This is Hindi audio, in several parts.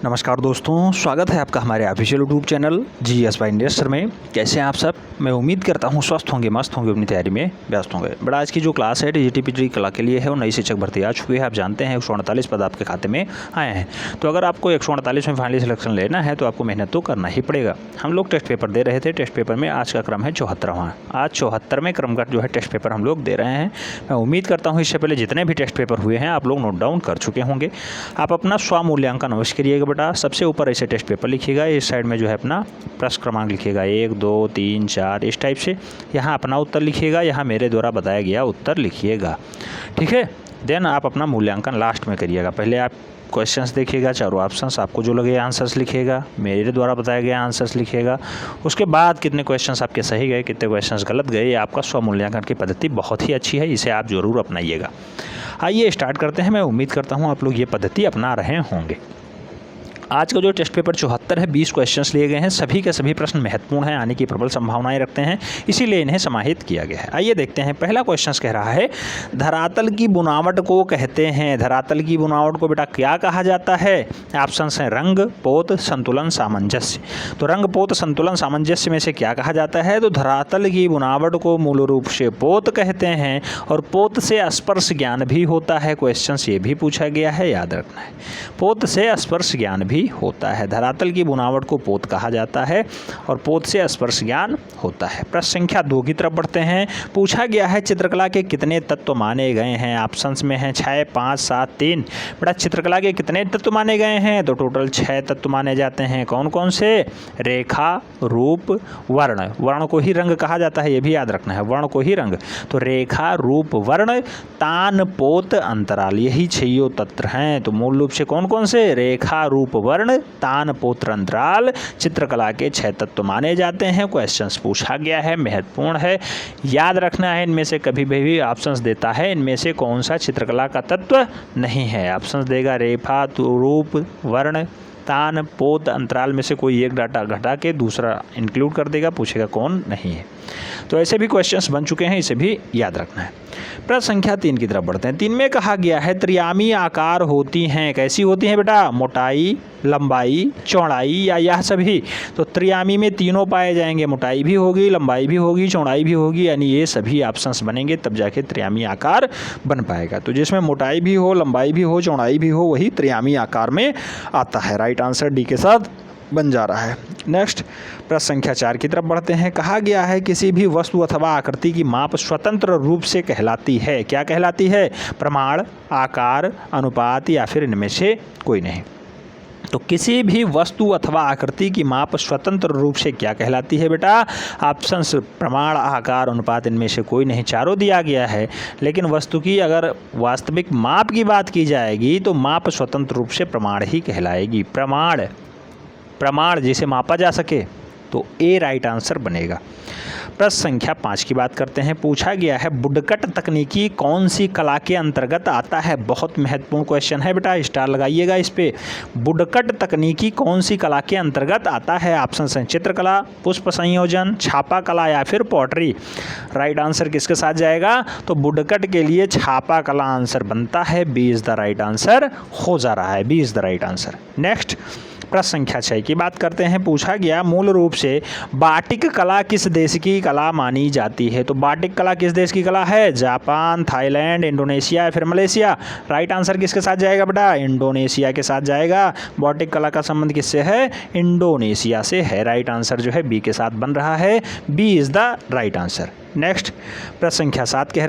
नमस्कार दोस्तों, स्वागत है आपका हमारे official YouTube channel GS bye investor में। कैसे हैं आप सब? मैं उम्मीद करता हूं स्वस्थ होंगे, मस्त होंगे, अपनी तैयारी में व्यस्त होंगे। बड़ा आज की जो क्लास है DGTPG कला के लिए है और नई शिक्षक भर्ती आ चुकी है। आप जानते हैं 148 पद आपके खाते में आए हैं। तो अगर आपको 148 में फाइनली सिलेक्शन लेना है तो आपको मेहनत तो करना ही पड़ेगा। हम लोग टेस्ट पेपर दे रहे थे। टेस्ट पेपर में आज का क्रम है 74वां। आज 74वें क्रम का जो है टेस्ट पेपर हम लोग दे रहे हैं। मैं उम्मीद करता हूँ इससे पहले जितने भी टेस्ट पेपर हुए हैं आप लोग नोट डाउन कर चुके होंगे। आप अपना स्वमूल्यांकन अवश्य करिएगा बेटा। सबसे ऊपर ऐसे टेस्ट पेपर लिखिएगा, इस साइड में जो है अपना प्रश्न क्रमांक लिखिएगा 1 2 3 4 इस टाइप से। यहाँ अपना उत्तर लिखिएगा, यहाँ मेरे द्वारा बताया गया उत्तर लिखिएगा, ठीक है। देन आप अपना मूल्यांकन लास्ट में करिएगा। पहले आप क्वेश्चंस देखिएगा, चारों ऑप्शंस, आपको जो लगे आंसर्स लिखिएगा, मेरे द्वारा बताया गया आंसर्स लिखिएगा। उसके बाद कितने क्वेश्चंस आपके सही गए, कितने क्वेश्चंस गलत गए, ये आपका स्वमूल्यांकन की पद्धति बहुत ही अच्छी है, इसे आप ज़रूर अपनाइएगा। आइए स्टार्ट करते हैं। मैं उम्मीद करता हूँ आप लोग ये पद्धति अपना रहे होंगे। आज का जो टेस्ट पेपर 74 है, 20 क्वेश्चंस लिए गए हैं। सभी के सभी प्रश्न महत्वपूर्ण हैं, आने की प्रबल संभावनाएं रखते हैं, इसीलिए इन्हें समाहित किया गया है। आइए देखते हैं। पहला क्वेश्चन कह रहा है धरातल की बुनावट को कहते हैं। धरातल की बुनावट को बेटा क्या कहा जाता है? ऑप्शन हैं रंग, पोत, संतुलन, सामंजस्य। तो रंग, पोत, संतुलन, सामंजस्य में से क्या कहा जाता है? तो धरातल की बुनावट को मूल रूप से पोत कहते हैं और पोत से स्पर्श ज्ञान भी होता है। क्वेश्चन ये भी पूछा गया है, याद रखना है। पोत से स्पर्श ज्ञान भी होता है। धरातल की बुनावट को पोत कहा जाता है और पोत से स्पर्श ज्ञान होता है। प्रश्न संख्या 2 की तरफ बढ़ते हैं। पूछा गया है चित्रकला के कितने तत्व माने गए हैं? ऑप्शंस में हैं 6 5 7 3। बेटा चित्रकला के कितने तत्व माने गए हैं? तो टोटल 6 तत्व माने जाते हैं। कौन कौन से? रेखा, रूप, वर्ण। वर्ण को ही रंग कहा जाता है, ये भी याद रखना है, वर्ण को ही रंग। तो रेखा, रूप, वर्ण, तान, पोत, अंतराल, यही 6 तत्व हैं। तो मूल रूप से कौन कौन से? रेखा, रूप, वर्ण, तान, पोत, अंतराल चित्रकला के 6 तत्व माने जाते हैं। क्वेश्चंस पूछा गया है, महत्वपूर्ण है, याद रखना है। इनमें से कभी भी ऑप्शंस देता है इनमें से कौन सा चित्रकला का तत्व नहीं है। ऑप्शंस देगा रेखा, रूप, वर्ण, तान, पोत, अंतराल में से कोई एक डाटा घटा के दूसरा इंक्लूड कर देगा, पूछेगा कौन नहीं है। तो ऐसे भी क्वेश्चंस बन चुके हैं, इसे भी याद रखना है। प्रश्न संख्या 3 की तरफ बढ़ते हैं। 3 में कहा गया है त्रियामी आकार होती हैं। कैसी होती हैं बेटा? मोटाई, लंबाई, चौड़ाई या यह सभी। तो त्रियामी में तीनों पाए जाएंगे, मोटाई भी होगी, लंबाई भी होगी, चौड़ाई भी होगी, यानी ये सभी ऑप्शंस बनेंगे तब जाके त्रियामी आकार बन पाएगा। तो जिसमें मोटाई भी हो, लंबाई भी हो, चौड़ाई भी हो, वही त्रियामी आकार में आता है। राइट आंसर डी के साथ बन जा रहा है। नेक्स्ट प्रश्न संख्या 4 की तरफ बढ़ते हैं। कहा गया है किसी भी वस्तु अथवा आकृति की माप स्वतंत्र रूप से कहलाती है। क्या कहलाती है? प्रमाण, आकार, अनुपात या फिर इनमें से कोई नहीं। तो किसी भी वस्तु अथवा आकृति की माप स्वतंत्र रूप से क्या कहलाती है बेटा? ऑप्शंस प्रमाण, आकार, अनुपात, इनमें से कोई नहीं, चारों दिया गया है। लेकिन वस्तु की अगर वास्तविक माप की बात की जाएगी तो माप स्वतंत्र रूप से प्रमाण ही कहलाएगी। प्रमाण जिसे मापा जा सके, तो ए राइट आंसर बनेगा। प्रश्न संख्या 5 की बात करते हैं। पूछा गया है वुडकट तकनीकी कौन सी कला के अंतर्गत आता है? बहुत महत्वपूर्ण क्वेश्चन है बेटा, स्टार लगाइएगा इस पे। वुडकट तकनीकी कौन सी कला के अंतर्गत आता है? ऑप्शन हैं चित्रकला, पुष्प संयोजन, छापा कला या फिर पॉटरी। राइट आंसर किसके साथ जाएगा? तो वुडकट के लिए छापा कला आंसर बनता है। B is the right answer हो जा रहा है, B is the right answer. Next प्रश्न संख्या 6 की बात करते हैं। पूछा गया मूल रूप से बाटिक कला किस देश की कला मानी जाती है? तो बाटिक कला किस देश की कला है? जापान, थाईलैंड, इंडोनेशिया या फिर मलेशिया। राइट आंसर किसके साथ जाएगा बेटा? इंडोनेशिया के साथ जाएगा। बाटिक कला का संबंध किससे है? इंडोनेशिया से है। राइट आंसर जो है बी के साथ बन रहा है, B is the right answer. Next प्रश्न संख्या 7 कह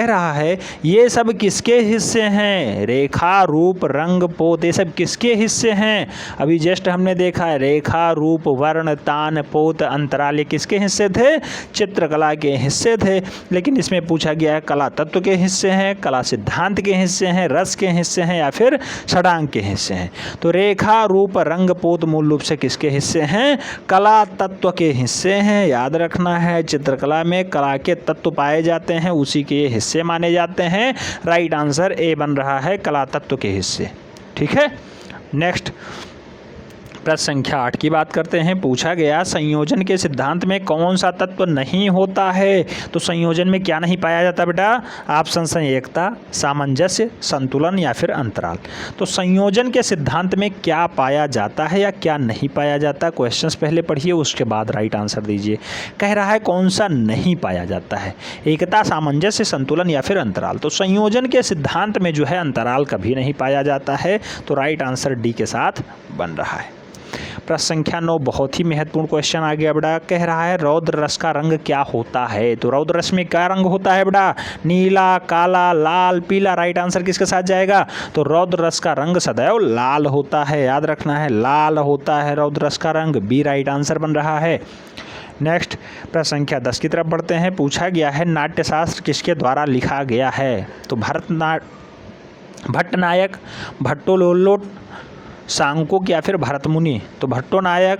रहा है ये सब किसके हिस्से हैं? रेखा, रूप, रंग, पोत, ये सब किसके हिस्से हैं? अभी जस्ट हमने देखा है रेखा, रूप, वर्ण, तान, पोत, अंतराल, ये किसके हिस्से थे? चित्रकला के हिस्से थे। लेकिन इसमें पूछा गया है कला तत्व के हिस्से हैं, कला सिद्धांत के हिस्से हैं, रस के हिस्से हैं या फिर षडांग के हिस्से हैं। तो रेखा, रूप, रंग, पोत मूल रूप से किसके हिस्से हैं? कला तत्व के हिस्से हैं। याद रखना है, चित्रकला में कला के तत्व पाए जाते हैं, उसी के हिस्से माने जाते हैं। राइट आंसर ए बन रहा है, कला तत्व के हिस्से। ठीक है। नेक्स्ट प्रश्न संख्या 8 की बात करते हैं। पूछा गया संयोजन के सिद्धांत में कौन सा तत्व नहीं होता है। तो संयोजन में क्या नहीं पाया जाता बेटा? ऑप्शन है एकता, सामंजस्य, संतुलन या फिर अंतराल। तो संयोजन के सिद्धांत में क्या पाया जाता है या क्या नहीं पाया जाता, क्वेश्चंस पहले पढ़िए उसके बाद राइट आंसर दीजिए। कह रहा है कौन सा नहीं पाया जाता है, एकता, सामंजस्य, संतुलन या फिर अंतराल। तो संयोजन के सिद्धांत में जो है अंतराल कभी नहीं पाया जाता है, तो राइट आंसर डी के साथ बन रहा है। प्रश्न संख्या 9 बहुत ही महत्वपूर्ण क्वेश्चन आ गया बेटा। कह रहा है रौद्र रस का रंग क्या होता है। तो रौद्र रस में क्या रंग होता है बेटा? नीला, काला, लाल, पीला। राइट आंसर किसके साथ जाएगा? तो रौद्र रस का रंग सदैव लाल होता है, याद रखना है, लाल होता है रौद्र रस का रंग। बी राइट आंसर बन रहा है। नेक्स्ट प्रश्न संख्या 10 की तरफ बढ़ते हैं। पूछा गया है नाट्यशास्त्र किसके द्वारा लिखा गया है। तो भट्टनायक, भट्टोलोल्लोक, सांकोक या फिर भरतमुनि। तो भट्टोनायक,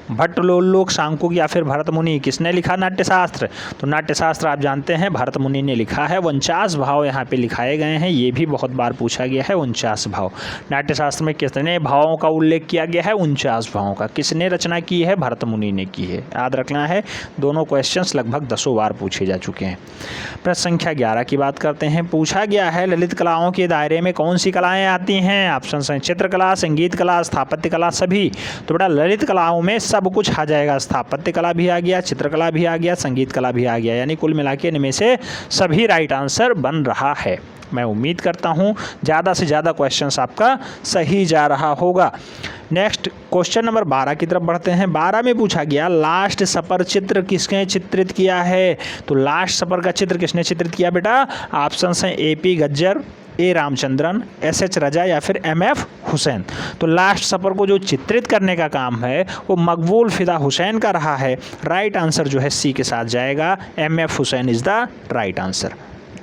भट्टलोल्लोक, सांकोक या फिर भरतमुनि, किसने लिखा नाट्यशास्त्र? तो नाट्यशास्त्र आप जानते हैं भरतमुनि ने लिखा है। 49 भाव यहाँ पे लिखाए गए हैं, ये भी बहुत बार पूछा गया है। 49 भाव नाट्यशास्त्र में कितने भावों का उल्लेख किया गया है? 49 भावों का। किसने रचना की है? भरतमुनि ने की है, याद रखना है। दोनों क्वेश्चंस लगभग 10 बार पूछे जा चुके हैं। प्रश्न संख्या 11 की बात करते हैं। पूछा गया है ललित कलाओं के दायरे में कौन सी कलाएँ आती हैं। ऑप्शन है चित्रकला, संगीत कला, स्थापत्य कला, सभी। तो बेटा ललित कलाओं में सब कुछ आ जाएगा। स्थापत्य कला भी आ गया, चित्रकला भी आ गया, संगीत कला भी आ गया, यानी कुल मिला के इनमें से सभी राइट आंसर बन रहा है। मैं उम्मीद करता हूँ ज़्यादा से ज़्यादा क्वेश्चंस आपका सही जा रहा होगा। नेक्स्ट क्वेश्चन नंबर 12 की तरफ बढ़ते हैं। 12 में पूछा गया लास्ट सपर चित्र किसने चित्रित किया है। तो लास्ट सपर का चित्र किसने चित्रित किया बेटा? ऑप्शन हैं AP Gajjar, A Ramachandran, SH रजा या फिर MF हुसैन। तो लास्ट सफर को जो चित्रित करने का काम है वो मकबूल फिदा हुसैन का रहा है। राइट आंसर जो है C के साथ जाएगा, MF Hussain is the right answer.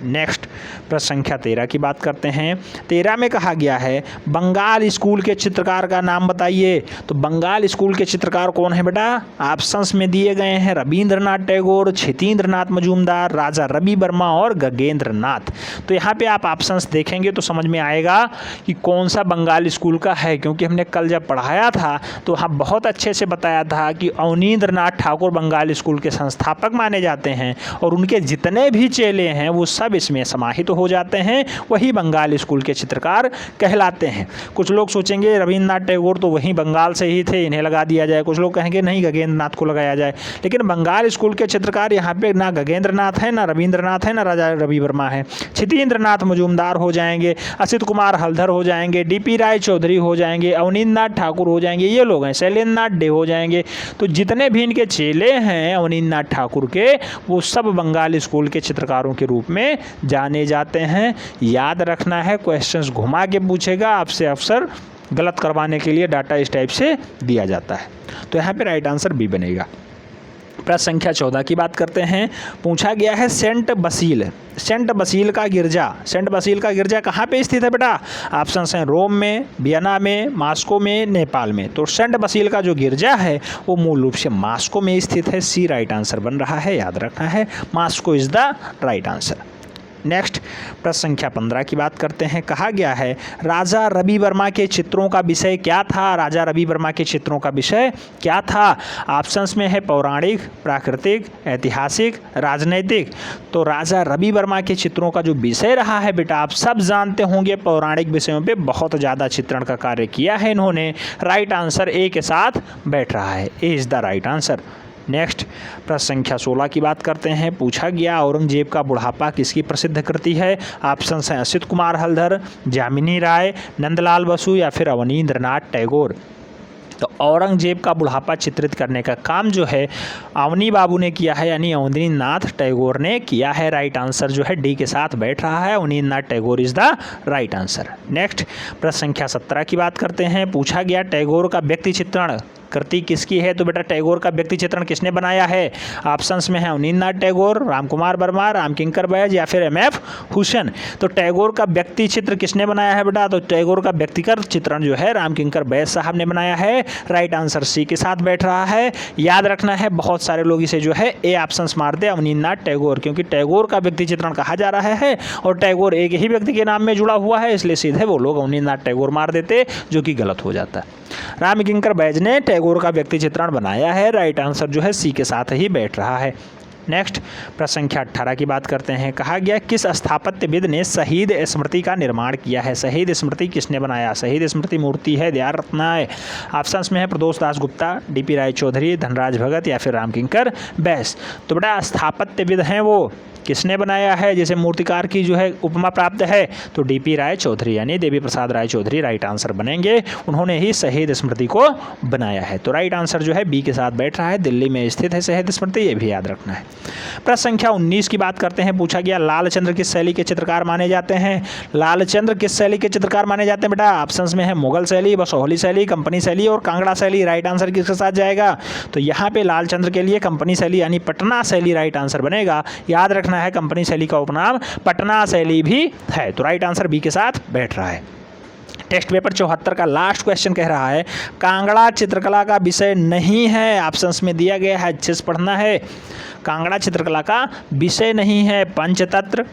Next प्रश्न संख्या 13 की बात करते हैं। 13 में कहा गया है बंगाल स्कूल के चित्रकार का नाम बताइए। तो बंगाल स्कूल के चित्रकार कौन है बेटा? ऑप्शंस में दिए गए हैं रविंद्रनाथ टैगोर, छेतीन्द्रनाथ मजूमदार, राजा रवि वर्मा और गगनेंद्र नाथ। तो यहाँ पे आप ऑप्शंस देखेंगे तो समझ में आएगा कि कौन सा बंगाल स्कूल का है, क्योंकि हमने कल जब पढ़ाया था तो हाँ बहुत अच्छे से बताया था कि अवनींद्रनाथ ठाकुर बंगाल स्कूल के संस्थापक माने जाते हैं और उनके जितने भी चेले हैं वो सब इसमें समाहित हो जाते हैं, वही बंगाल स्कूल के चित्रकार कहलाते हैं। कुछ लोग सोचेंगे रविंद्रनाथ टैगोर तो वहीं बंगाल से ही थे, इन्हें लगा दिया जाए। कुछ लोग कहेंगे नहीं गगनेंद्र नाथ को लगाया जाए, लेकिन बंगाल स्कूल के चित्रकार यहाँ पे ना गगनेंद्र नाथ है, ना रविंद्रनाथ है, ना राजा रवि वर्मा है। छेतीन्द्रनाथ मजूमदार हो जाएंगे, असित कुमार हलधर हो जाएंगे, DP राय चौधरी हो जाएंगे, अवनींद्रनाथ ठाकुर हो जाएंगे, ये लोग हैं, शैलेंद्रनाथ डे हो जाएंगे। तो जितने भी इनके चेले हैं अवनींद्रनाथ ठाकुर के, वो सब बंगाल स्कूल के चित्रकारों के रूप में जाने जाते हैं। याद रखना है, क्वेश्चंस घुमा के पूछेगा आपसे, अक्सर गलत करवाने के लिए डाटा इस टाइप से दिया जाता है। तो यहाँ पे राइट आंसर बी बनेगा। प्रश्न संख्या 14 की बात करते हैं। पूछा गया है सेंट बसील का गिरजा कहाँ पे स्थित है बेटा? ऑप्शन हैं रोम में, वियना में, मास्को में, नेपाल में। तो सेंट बसील का जो गिरजा है वो मूल रूप से मास्को में स्थित है। C राइट आंसर बन रहा है, याद रखना है, Moscow is the right answer. Next प्रश्न संख्या 15 की बात करते हैं। कहा गया है राजा रवि वर्मा के चित्रों का विषय क्या था। राजा रवि वर्मा के चित्रों का विषय क्या था? ऑप्शंस में है पौराणिक, प्राकृतिक, ऐतिहासिक, राजनैतिक। तो राजा रवि वर्मा के चित्रों का जो विषय रहा है बेटा, आप सब जानते होंगे पौराणिक विषयों पे बहुत ज़्यादा चित्रण का कार्य किया है इन्होंने। राइट आंसर ए के साथ बैठ रहा है, A is the right answer. Next प्रश्न संख्या 16 की बात करते हैं। पूछा गया औरंगजेब का बुढ़ापा किसकी प्रसिद्ध कृति है। ऑप्शन हैं असित कुमार हलधर, जामिनी राय, नंदलाल बसु या फिर अवनींद्रनाथ टैगोर। तो औरंगजेब का बुढ़ापा चित्रित करने का काम जो है अवनी बाबू ने किया है, यानी अवनींद्रनाथ टैगोर ने किया है। राइट आंसर जो है डी के साथ बैठ रहा है, Abanindranath Tagore is the right answer. Next प्रश्न संख्या 17 की बात करते हैं। पूछा गया टैगोर का व्यक्ति चित्रण कृति किसकी है? तो बेटा टैगोर का व्यक्ति चित्रण किसने बनाया है? ऑप्शंस में है अवनींद्रनाथ टैगोर, रामकुमार वर्मा, रामकिंकर बैज या फिर एम.एफ. हुसैन। तो टैगोर का व्यक्ति चित्र किसने बनाया है बेटा? तो टैगोर का व्यक्तिगत चित्रण जो है रामकिंकर बैज साहब ने बनाया है। राइट आंसर सी के साथ बैठ रहा है। याद रखना है, बहुत सारे लोग इसे जो है ए ऑप्शंस मारते हैं अवनींद्रनाथ टैगोर, क्योंकि टैगोर का व्यक्ति चित्रण कहा जा रहा है और टैगोर एक ही व्यक्ति के नाम में जुड़ा हुआ है, इसलिए सीधे वो लोग अवनींद्रनाथ टैगोर मार देते, जो कि गलत हो जाता है। रामकिंकर बैज ने टैगोर का व्यक्ति चित्रण बनाया है। राइट आंसर जो है सी के साथ ही बैठ रहा है। नेक्स्ट प्रश्न संख्या 18 की बात करते हैं। कहा गया किस स्थापत्यविद ने शहीद स्मृति का निर्माण किया है? शहीद स्मृति किसने बनाया? शहीद स्मृति मूर्ति है दयाल रत्नाय। ऑप्शंस में है प्रदोष दास गुप्ता, डी.पी. राय चौधरी, धनराज भगत या फिर रामकिंकर बैज। तो बेटा स्थापत्यविद हैं वो, किसने बनाया है? जैसे मूर्तिकार की जो है उपमा प्राप्त है, तो डी.पी. राय चौधरी यानी देवी प्रसाद राय चौधरी राइट आंसर बनेंगे। उन्होंने ही शहीद स्मृति को बनाया है। तो राइट आंसर जो है बी के साथ बैठ रहा है। दिल्ली में स्थित है शहीद स्मृति, ये भी याद रखना है। प्रश्न संख्या 19 की बात करते हैं। पूछा गया लालचंद्र किस शैली के चित्रकार माने जाते हैं? लालचंद्र किस शैली के चित्रकार माने जाते हैं बेटा? ऑप्शंस में है मुगल शैली, बसोहली शैली, कंपनी शैली और कांगड़ा शैली। राइट आंसर किसके साथ जाएगा? तो यहाँ पे लालचंद्र के लिए कंपनी शैली यानी पटना शैली राइट आंसर बनेगा। याद रखना है कंपनी शैली का उपनाम पटना शैली भी है। तो राइट आंसर बी के साथ बैठ रहा है। टेस्ट पेपर 74 का लास्ट क्वेश्चन कह रहा है कांगड़ा चित्रकला का विषय नहीं है। ऑप्शंस में दिया गया है, अच्छे से पढ़ना है। कांगड़ा चित्रकला का विषय नहीं है पंचतंत्र,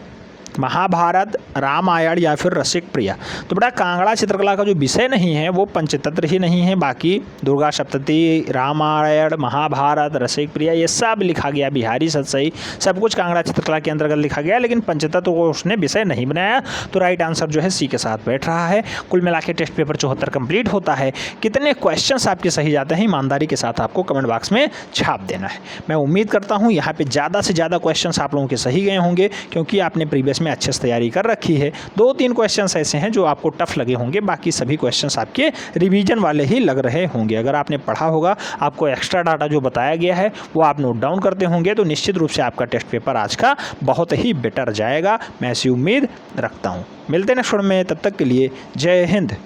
महाभारत, रामायण या फिर रसिक प्रिया। तो बेटा कांगड़ा चित्रकला का जो विषय नहीं है वो पंचतंत्र ही नहीं है, बाकी दुर्गा सप्तती, रामायण, महाभारत, रसिक प्रिया ये सब लिखा गया, बिहारी सतसई सब कुछ कांगड़ा चित्रकला के अंतर्गत लिखा गया, लेकिन पंचतंत्र को उसने विषय नहीं बनाया। तो राइट आंसर जो है सी के साथ बैठ रहा है। कुल मिला के टेस्ट पेपर 74 कंप्लीट होता है। कितने क्वेश्चन आपके सही जाते हैं ईमानदारी के साथ आपको कमेंट बॉक्स में छाप देना है। मैं उम्मीद करता हूँ यहाँ पे ज़्यादा से ज़्यादा क्वेश्चन आप लोगों के सही गए होंगे, क्योंकि आपने प्रीवियस में अच्छे से तैयारी कर रखी है। 2-3 क्वेश्चंस ऐसे हैं जो आपको टफ लगे होंगे, बाकी सभी क्वेश्चंस आपके रिवीजन वाले ही लग रहे होंगे। अगर आपने पढ़ा होगा, आपको एक्स्ट्रा डाटा जो बताया गया है वो आप नोट डाउन करते होंगे, तो निश्चित रूप से आपका टेस्ट पेपर आज का बहुत ही बेटर जाएगा। मैं ऐसी उम्मीद रखता हूँ। मिलते हैं नेक्स्ट वीडियो में, तब तक के लिए जय हिंद।